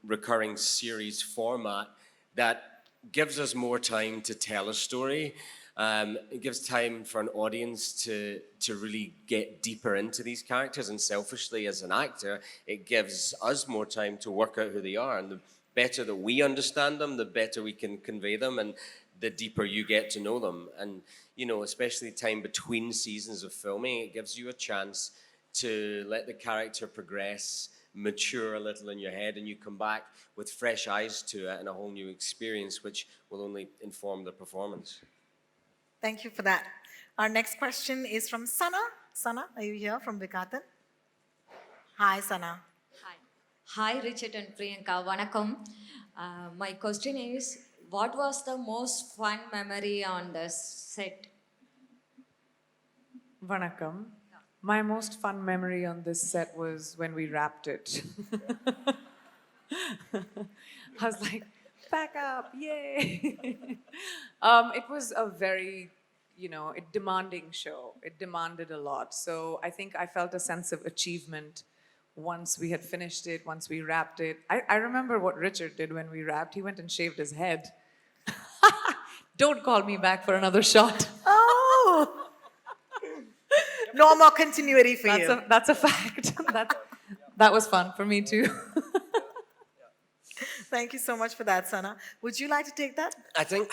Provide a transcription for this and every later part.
recurring series format that gives us more time to tell a story. It gives time for an audience to really get deeper into these characters, and selfishly as an actor, it gives us more time to work out who they are. And the better that we understand them, the better we can convey them, and the deeper you get to know them. And especially time between seasons of filming, it gives you a chance to let the character progress, mature a little in your head, and you come back with fresh eyes to it and a whole new experience, which will only inform the performance. Thank you for that. Our next question is from Sana. Sana, are you here from Vikatan? Hi, Sana. Hi. Hi, Richard and Priyanka. Vanakkam. My question is, what was the most fun memory on the set? Vanakkam. My most fun memory on this set was when we wrapped it. I was like, pack up, yay! It was a very, demanding show. It demanded a lot. So I think I felt a sense of achievement once we had finished it, once we wrapped it. I remember what Richard did when we wrapped. He went and shaved his head. Don't call me back for another shot. Oh! No more continuity for you. That's a fact. That was fun for me too. Thank you so much for that, Sana. Would you like to take that? I think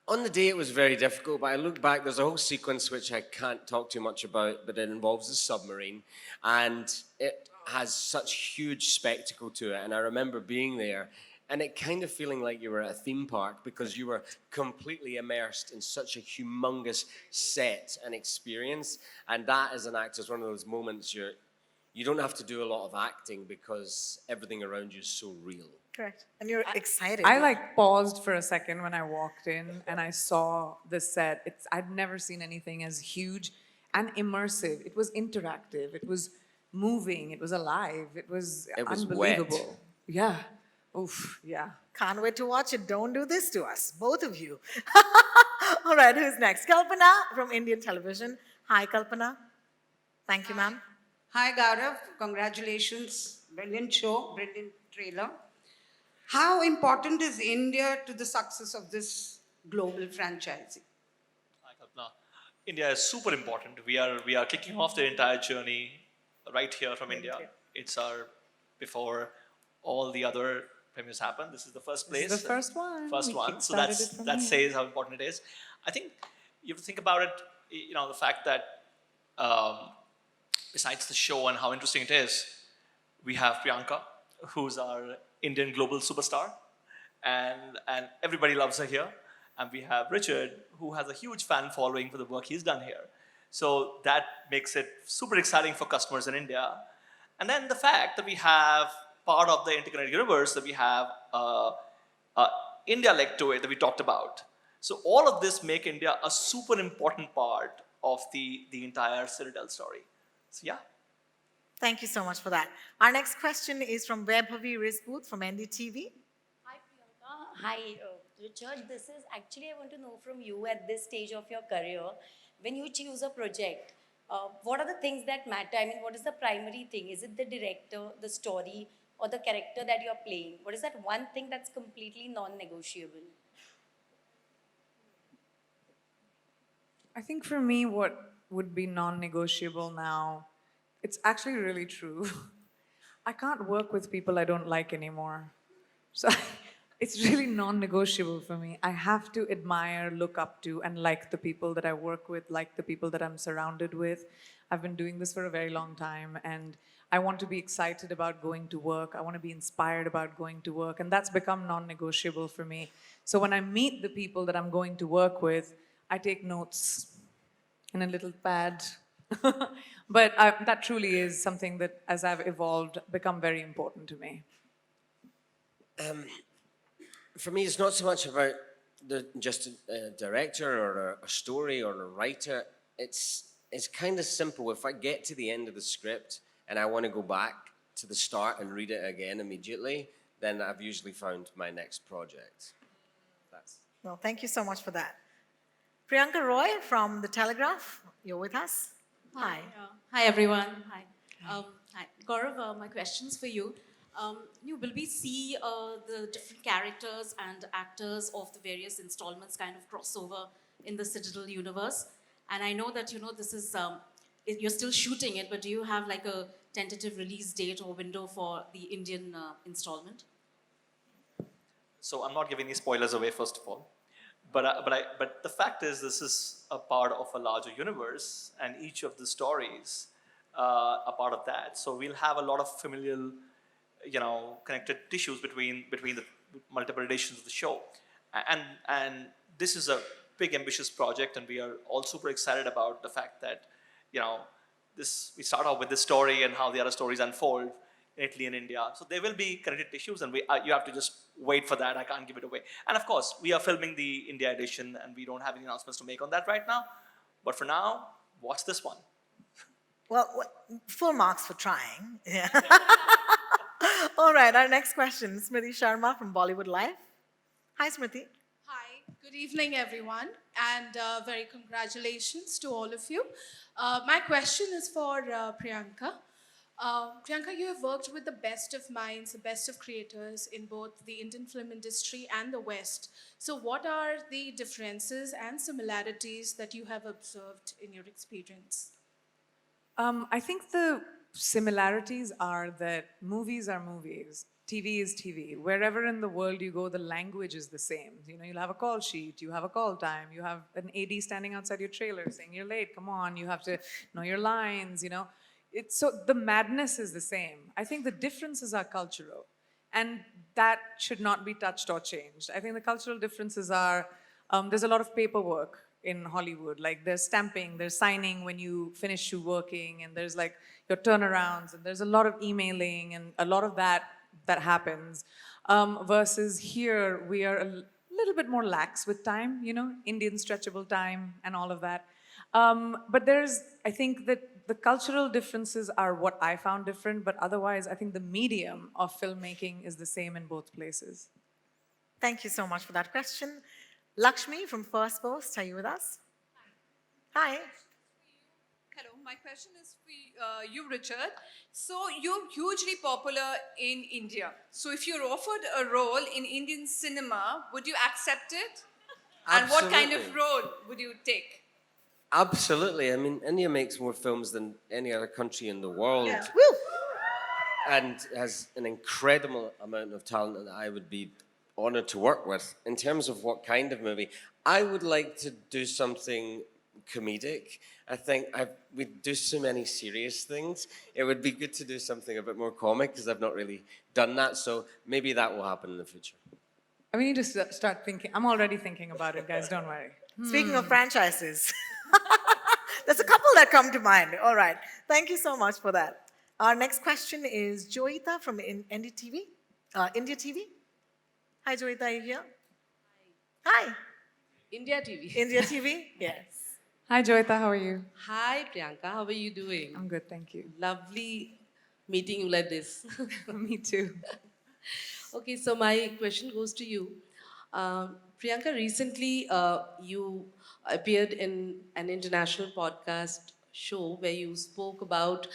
on the day it was very difficult, but I look back, there's a whole sequence which I can't talk too much about, but it involves a submarine, and it has such huge spectacle to it. And I remember being there, and it kind of feeling like you were at a theme park, because you were completely immersed in such a humongous set and experience. And that, as an actor, is one of those moments you don't have to do a lot of acting because everything around you is so real. Correct. And you're excited. I paused for a second when I walked in and I saw the set. I'd never seen anything as huge and immersive. It was interactive. It was moving. It was alive. It was unbelievable. Wet. Yeah. Oof. Yeah. Can't wait to watch it. Don't do this to us, both of you. All right, who's next? Kalpana from Indian television. Hi, Kalpana. Thank you, ma'am. Hi, Gaurav. Congratulations. Brilliant show, brilliant trailer. How important is India to the success of this global franchising? Hi, Kalpana. India is super important. We are kicking off the entire journey right here from India. It's before all the other premieres happen. This is the first place. This is the first one. First one. So that says how important it is. I think you have to think about it, the fact that besides the show and how interesting it is, we have Priyanka, who's our Indian global superstar, and everybody loves her here. And we have Richard, who has a huge fan following for the work he's done here. So that makes it super exciting for customers in India. And then the fact that we have part of the interconnected universe, that we have India leg to it that we talked about. So all of this make India a super important part of the entire CITADEL story. So yeah. Thank you so much for that. Our next question is from Vaibhavi Rizput from NDTV. Hi, Priyanka. Hi, Richard. This is actually, I want to know from you at this stage of your career, when you choose a project, what are the things that matter? I mean, what is the primary thing? Is it the director, the story, or the character that you're playing? What is that one thing that's completely non-negotiable? I think for me, what would be non-negotiable now, it's actually really true. I can't work with people I don't like anymore. So it's really non-negotiable for me. I have to admire, look up to, and like the people that I work with, like the people that I'm surrounded with. I've been doing this for a very long time, and I want to be excited about going to work. I want to be inspired about going to work, and that's become non-negotiable for me. So when I meet the people that I'm going to work with, I take notes in a little pad. But that truly is something that, as I've evolved, become very important to me. For me, it's not so much about just a director or a story or a writer. It's kind of simple. If I get to the end of the script and I want to go back to the start and read it again immediately, then I've usually found my next project. Well, thank you so much for that. Priyanka Roy from The Telegraph, you're with us. Hi. Hi, everyone. Hi. Hi. Gaurav, my question's for you. Will we see the different characters and actors of the various installments kind of crossover in the Citadel universe? And I know that, this is, you're still shooting it, but do you have like a tentative release date or window for the Indian installment? So I'm not giving any spoilers away, first of all. But the fact is, this is a part of a larger universe, and each of the stories are part of that. So we'll have a lot of familial, connected tissues between the multiple editions of the show, and this is a big ambitious project, and we are all super excited about the fact that, we start off with this story and how the other stories unfold in Italy and India. So there will be connected tissues, and you have to just wait for that. I can't give it away. And of course, we are filming the India edition, and we don't have any announcements to make on that right now. But for now, watch this one. Well, full marks for trying. Yeah. All right, our next question, Smriti Sharma from Bollywood Live. Hi, Smriti. Hi, good evening, everyone, and very congratulations to all of you. My question is for Priyanka. Priyanka, you have worked with the best of minds, the best of creators in both the Indian film industry and the West. So, what are the differences and similarities that you have observed in your experience? I think the similarities are that movies are movies, TV is TV. Wherever in the world you go, the language is the same. You'll have a call sheet, you have a call time, you have an AD standing outside your trailer saying, you're late, come on, you have to know your lines, So the madness is the same. I think the differences are cultural, and that should not be touched or changed. I think the cultural differences are, there's a lot of paperwork in Hollywood. Like there's stamping, there's signing when you finish working, and there's like your turnarounds, and there's a lot of emailing, and a lot of that happens. Versus here, we are a little bit more lax with time, Indian stretchable time and all of that. But I think that the cultural differences are what I found different, but otherwise, I think the medium of filmmaking is the same in both places. Thank you so much for that question. Lakshmi from First Post, are you with us? Hi. Hello, my question is for you, Richard. So you're hugely popular in India. So if you're offered a role in Indian cinema, would you accept it? And what kind of Absolutely. role would you take? Absolutely. I mean, India makes more films than any other country in the world. Yeah. Woo! And has an incredible amount of talent that I would be honored to work with. In terms of what kind of movie, I would like to do something comedic. I think we do so many serious things. It would be good to do something a bit more comic, because I've not really done that. So maybe that will happen in the future. We need to start thinking. I'm already thinking about it, guys, don't worry. Speaking of franchises, there's a couple that come to mind. All right. Thank you so much for that. Our next question is Joita from India TV. India TV. Hi, Joita, are you here? Hi. India TV. India TV? Yes. Hi, Joita, how are you? Hi, Priyanka. How are you doing? I'm good, thank you. Lovely meeting you like this. Me too. Okay, so my question goes to you. Priyanka, recently you appeared in an international podcast show where you spoke about,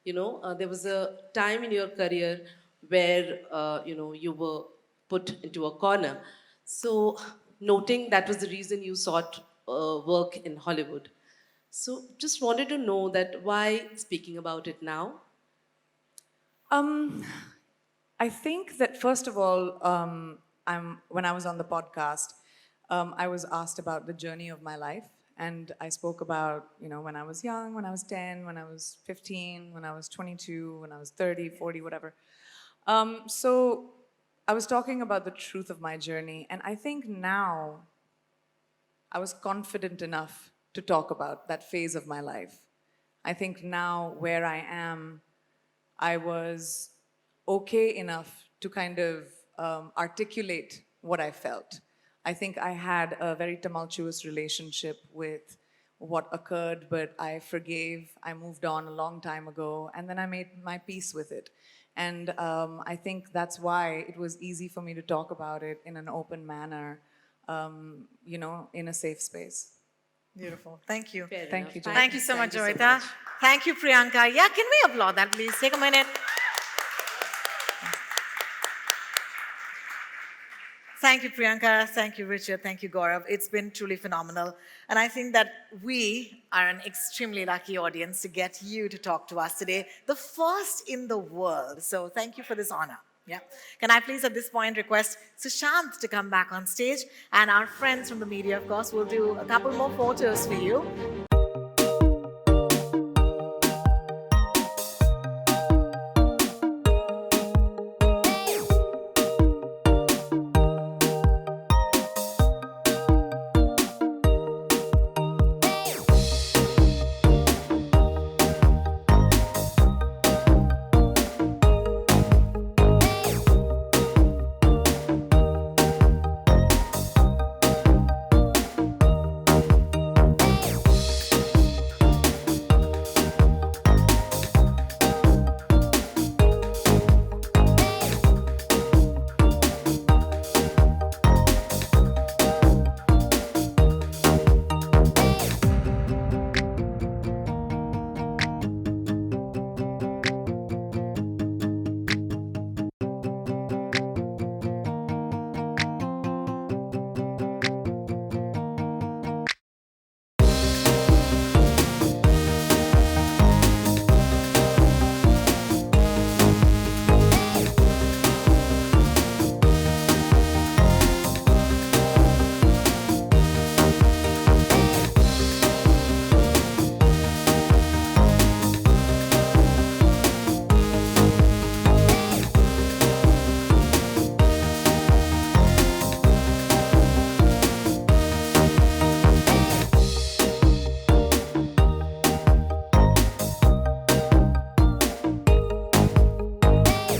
there was a time in your career where, you were put into a corner. So, noting that was the reason you sought work in Hollywood. So, just wanted to know that why speaking about it now? I think that first of all, when I was on the podcast, I was asked about the journey of my life, and I spoke about, when I was young, when I was 10, when I was 15, when I was 22, when I was 30, 40, whatever. So I was talking about the truth of my journey, and I think now I was confident enough to talk about that phase of my life. I think now where I am, I was okay enough to kind of articulate what I felt. I think I had a very tumultuous relationship with what occurred, but I forgave, I moved on a long time ago, and then I made my peace with it. And I think that's why it was easy for me to talk about it in an open manner, in a safe space. Beautiful. Thank you. Thank you, Joita. Thank you so much, Joita. Thank you, Priyanka. Yeah, can we applaud that, please? Take a minute. Thank you, Priyanka. Thank you, Richard. Thank you, Gaurav. It's been truly phenomenal. And I think that we are an extremely lucky audience to get you to talk to us today, the first in the world. So thank you for this honor. Yeah. Can I please at this point request Sushant to come back on stage? And our friends from the media, of course, will do a couple more photos for you.